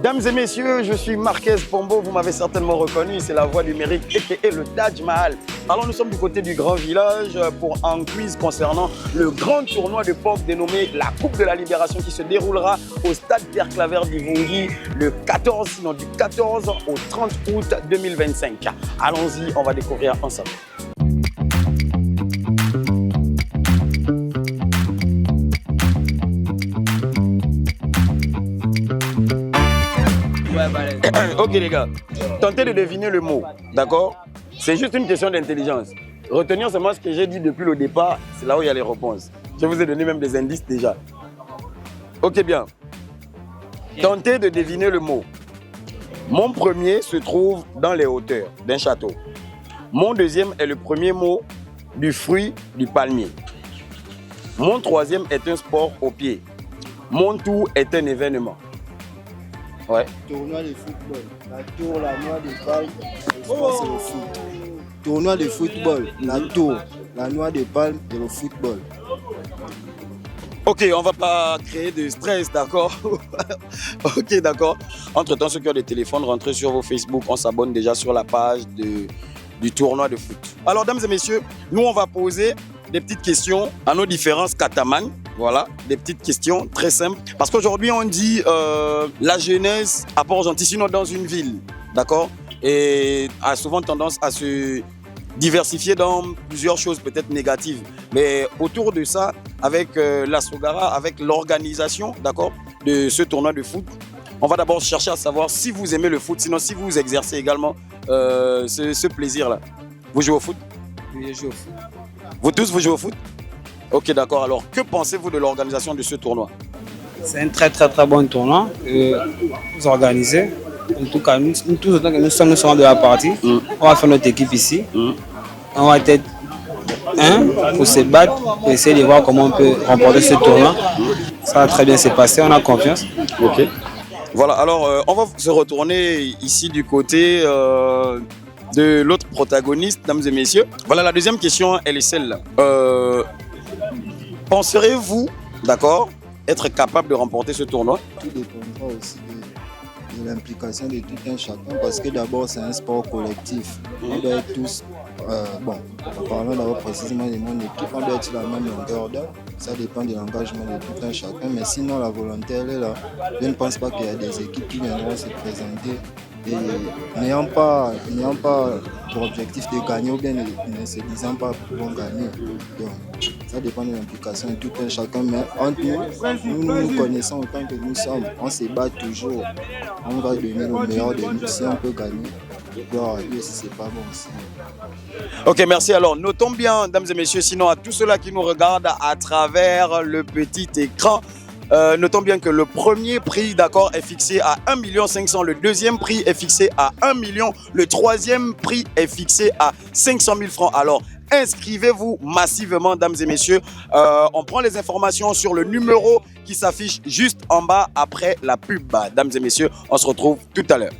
Dames et messieurs, je suis Marquez Pombo, vous m'avez certainement reconnu, c'est la voix du mérite et le Taj Mahal. Alors nous sommes du côté du Grand Village pour un quiz concernant le grand tournoi de POC dénommé la Coupe de la Libération qui se déroulera au stade Pierre Claver d'Ivongui le 14, sinon du 14 au 30 août 2025. Allons-y, on va découvrir ensemble. Ok les gars, tentez de deviner le mot, d'accord? C'est juste une question d'intelligence. Retenir seulement ce que j'ai dit depuis le départ, c'est là où il y a les réponses. Je vous ai donné même des indices déjà. Ok bien. Tentez de deviner le mot. Mon premier se trouve dans les hauteurs d'un château. Mon deuxième est le premier mot du fruit du palmier. Mon troisième est un sport au pied. Mon tout est un événement. Ouais. Tournoi de football. La tour, la noix de palme, le sport, c'est le foot. Tournoi de football. La tour, la noix de palme et le football. Ok, on va pas créer de stress, d'accord? Ok, d'accord. Entre-temps, ceux qui ont des téléphones, rentrez sur vos Facebook. On s'abonne déjà sur la page du tournoi de foot. Alors, dames et messieurs, nous, on va poser des petites questions à nos différents catamans. Voilà, des petites questions très simples. Parce qu'aujourd'hui, on dit la jeunesse à Port-Gentil, sinon dans une ville, d'accord? Et a souvent tendance à se diversifier dans plusieurs choses peut-être négatives. Mais autour de ça, avec la Sogara, avec l'organisation, d'accord, de ce tournoi de foot, on va d'abord chercher à savoir si vous aimez le foot, sinon si vous exercez également ce plaisir-là. Vous jouez au foot? Oui, je joue au foot. Vous tous, vous jouez au foot? Ok, d'accord. Alors, que pensez-vous de l'organisation de ce tournoi? C'est un très bon tournoi. Vous organisez. En tout cas, nous tous autant que nous sommes de la partie. On va faire notre équipe ici. On va être un pour se battre, pour essayer de voir comment on peut remporter ce tournoi. Ça va très bien se passer, on a confiance. Ok. Voilà, alors on va se retourner ici du côté de l'autre protagoniste, mesdames et messieurs. Voilà, la deuxième question, elle est celle-là. Penserez-vous, d'accord, être capable de remporter ce tournoi? Tout dépendra aussi de l'implication de tout un chacun parce que d'abord c'est un sport collectif. On doit être tous, parlons d'abord précisément de mon équipe, on doit être sur la même longueur d'onde. Ça dépend de l'engagement de tout un chacun, mais sinon la volonté elle est là. Je ne pense pas qu'il y a des équipes qui viendront se présenter et n'ayant pas pour objectif de gagner ou bien ne se disant pas pour gagner. Donc, ça dépend de l'implication de tout un chacun, mais entre nous nous connaissons autant que nous sommes. On se bat toujours. On va donner le meilleur de nous. Si on peut gagner, gloire à Dieu. Si ce n'est pas bon aussi. Ok, merci. Alors, notons bien, mesdames et messieurs, sinon à tous ceux-là qui nous regardent à travers le petit écran, notons bien que le premier prix, d'accord, est fixé à 1 500 000. Le deuxième prix est fixé à 1 million. Le troisième prix est fixé à 500 000 francs. Alors, inscrivez-vous massivement, dames et messieurs. On prend les informations sur le numéro qui s'affiche juste en bas après la pub. Dames et messieurs, on se retrouve tout à l'heure.